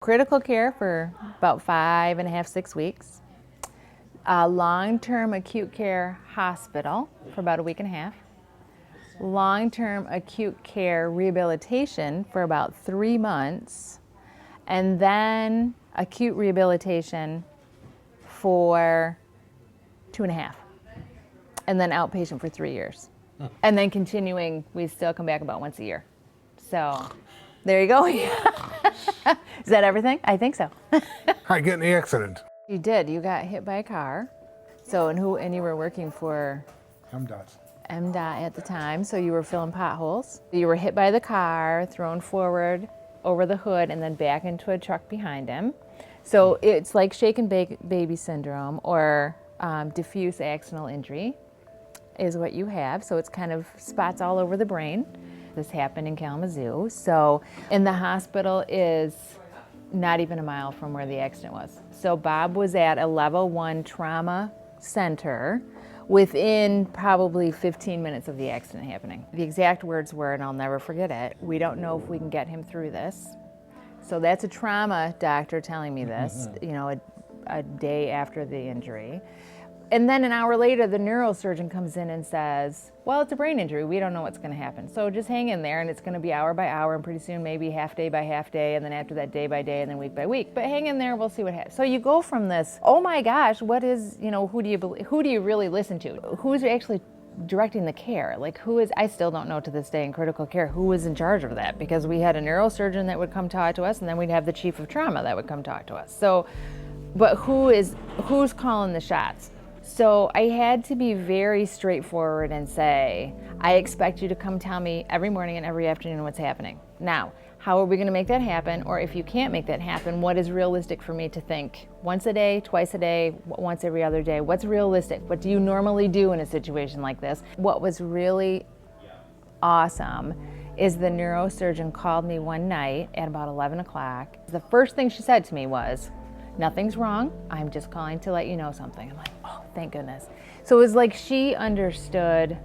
Critical care for about 5.5, 6 weeks. Long-term acute care hospital for about a week and a half. Long-term acute care rehabilitation for about 3 months. And then acute rehabilitation for 2.5. And then outpatient for 3 years. And then continuing, we still come back about once a year. So there you go. Is that everything? I think so. I get in the accident. You did. You got hit by a car. So, and you were working for MDOT at the time, so you were filling potholes. You were hit by the car, thrown forward over the hood, and then back into a truck behind him. So it's like shaken baby syndrome or diffuse axonal injury is what you have. So it's kind of spots all over the brain. This happened in Kalamazoo. So, and the hospital is not even a mile from where the accident was. So Bob was at a level 1 trauma center within probably 15 minutes of the accident happening. The exact words were, and I'll never forget it, "We don't know if we can get him through this." So that's a trauma doctor telling me this, you know, a day after the injury. And then an hour later, the neurosurgeon comes in and says, well, it's a brain injury. We don't know what's going to happen. So just hang in there, and it's going to be hour by hour, and pretty soon maybe half day by half day, and then after that day by day, and then week by week. But hang in there, we'll see what happens. So you go from this, oh my gosh, what is, you know, who do you really listen to? Who's actually directing the care? Like I still don't know to this day in critical care who was in charge of that, because we had a neurosurgeon that would come talk to us, and then we'd have the chief of trauma that would come talk to us. So, but who's calling the shots? So I had to be very straightforward and say, I expect you to come tell me every morning and every afternoon what's happening. Now, how are we going to make that happen? Or if you can't make that happen, what is realistic for me to think? Once a day, twice a day, once every other day? What's realistic? What do you normally do in a situation like this? What was really awesome is the neurosurgeon called me one night at about 11 o'clock. The first thing she said to me was, "Nothing's wrong. I'm just calling to let you know something." I'm like, oh, thank goodness. So it was like she understood.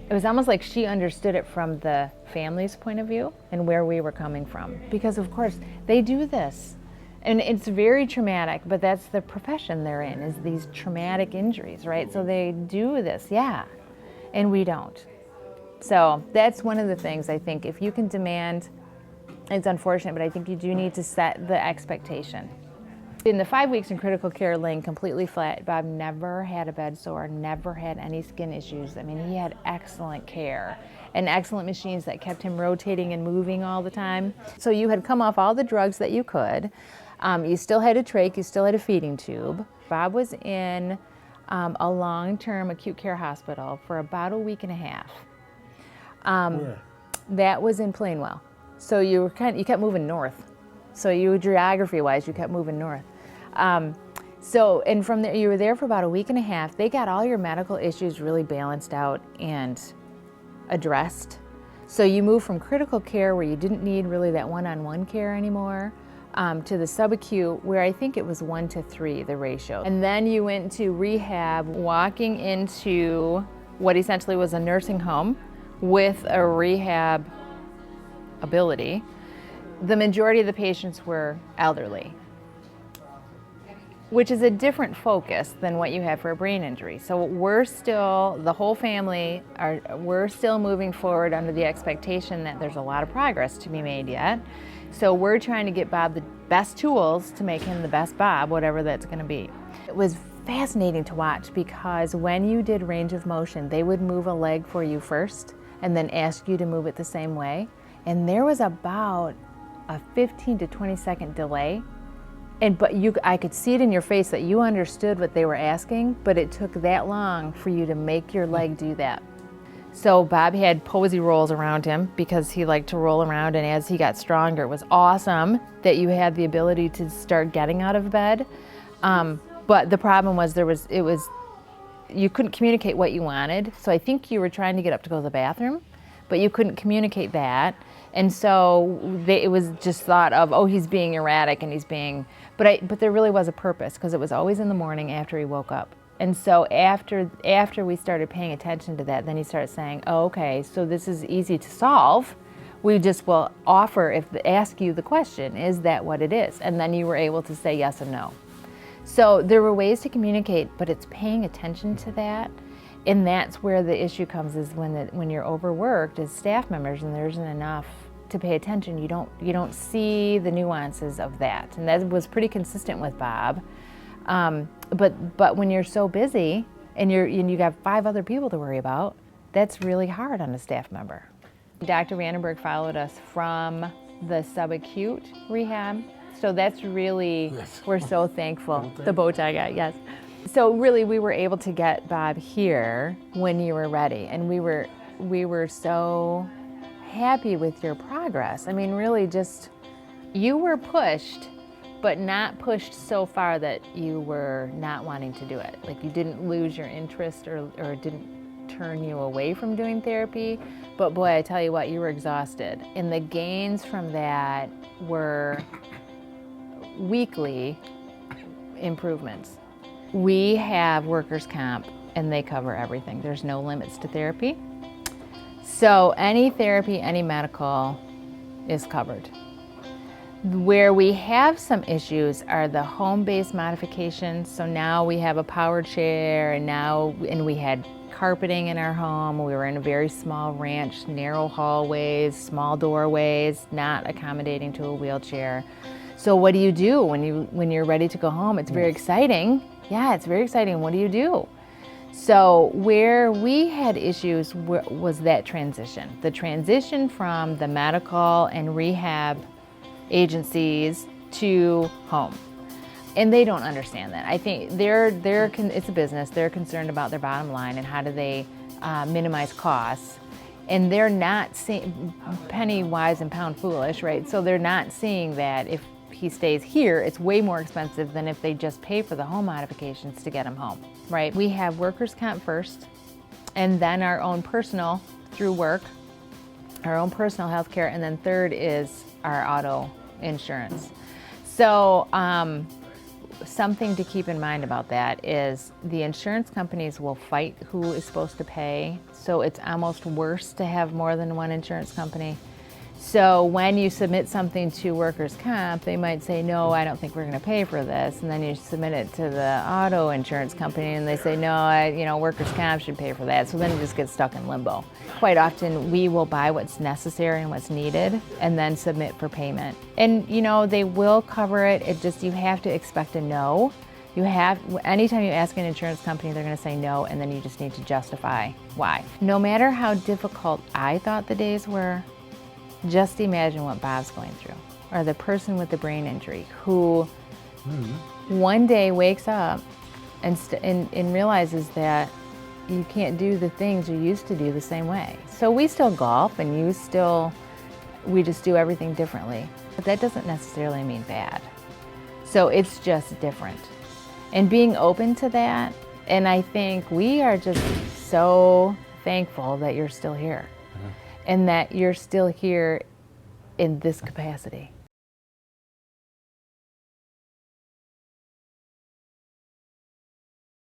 It was almost like she understood it from the family's point of view and where we were coming from. Because of course, they do this. And it's very traumatic, but that's the profession they're in, is these traumatic injuries, right? So they do this, yeah, and we don't. So that's one of the things I think, if you can demand, it's unfortunate, but I think you do need to set the expectation. In the 5 weeks in critical care, laying completely flat, Bob never had a bed sore, never had any skin issues. I mean, he had excellent care and excellent machines that kept him rotating and moving all the time. So you had come off all the drugs that you could. You still had a trach, you still had a feeding tube. Bob was in a long-term acute care hospital for about a week and a half. Where? That was in Plainwell. So you kept moving north. So geography-wise, you kept moving north. And from there, you were there for about a week and a half. They got all your medical issues really balanced out and addressed. So you moved from critical care, where you didn't need really that one-on-one care anymore, to the subacute, where I think it was 1-3, the ratio. And then you went to rehab, walking into what essentially was a nursing home with a rehab ability. The majority of the patients were elderly, which is a different focus than what you have for a brain injury. So we're still, the whole family, we're still moving forward under the expectation that there's a lot of progress to be made yet. So we're trying to get Bob the best tools to make him the best Bob, whatever that's gonna be. It was fascinating to watch, because when you did range of motion, they would move a leg for you first and then ask you to move it the same way. And there was about a 15 to 20 second delay. But I could see it in your face that you understood what they were asking, but it took that long for you to make your leg do that. So Bob had posy rolls around him because he liked to roll around, and as he got stronger, it was awesome that you had the ability to start getting out of bed. But the problem was you couldn't communicate what you wanted. So I think you were trying to get up to go to the bathroom, but you couldn't communicate that. And so it was just thought of, oh, he's being erratic and he's being, but there really was a purpose, because it was always in the morning after he woke up. And so after we started paying attention to that, then he started saying, oh, okay, so this is easy to solve. We just will ask you the question, is that what it is? And then you were able to say yes and no. So there were ways to communicate, but it's paying attention to that. And that's where the issue comes, is when you're overworked as staff members and there isn't enough to pay attention, you don't see the nuances of that. And that was pretty consistent with Bob. But when you're so busy and you got 5 other people to worry about, that's really hard on a staff member. Dr. Vandenberg followed us from the subacute rehab. So that's really, yes. We're so thankful. The bow tie guy, yes. So really we were able to get Bob here when you were ready. And we were so happy with your progress. I mean, really just, you were pushed, but not pushed so far that you were not wanting to do it. Like you didn't lose your interest or it didn't turn you away from doing therapy. But boy, I tell you what, you were exhausted. And the gains from that were weekly improvements. We have workers' comp and they cover everything. There's no limits to therapy. So any therapy, any medical is covered. Where we have some issues are the home-based modifications. So now we have a power chair and we had carpeting in our home. We were in a very small ranch, narrow hallways, small doorways, not accommodating to a wheelchair. So what do you do when you're ready to go home? It's very exciting. Yeah, it's very exciting. What do you do? So where we had issues was that transition. The transition from the medical and rehab agencies to home. And they don't understand that. I think it's a business. They're concerned about their bottom line and how do they minimize costs. And they're not seeing, penny wise and pound foolish, right? So they're not seeing that if he stays here, it's way more expensive than if they just pay for the home modifications to get him home, right? We have workers' comp first, and then our own personal through work, our own personal health care, and then third is our auto insurance. So something to keep in mind about that is the insurance companies will fight who is supposed to pay. So it's almost worse to have more than one insurance company. So when you submit something to workers' comp, they might say, no, I don't think we're going to pay for this. And then you submit it to the auto insurance company and they say, no, workers' comp should pay for that. So then you just get stuck in limbo. Quite often we will buy what's necessary and what's needed and then submit for payment. And they will cover it. It just, you have to expect a no. Anytime you ask an insurance company, they're going to say no, and then you just need to justify why. No matter how difficult I thought the days were, just imagine what Bob's going through, or the person with the brain injury who one day wakes up and realizes that you can't do the things you used to do the same way. So we still golf and we just do everything differently. But that doesn't necessarily mean bad. So it's just different. And being open to that, and I think we are just so thankful that you're still here. And that you're still here in this capacity.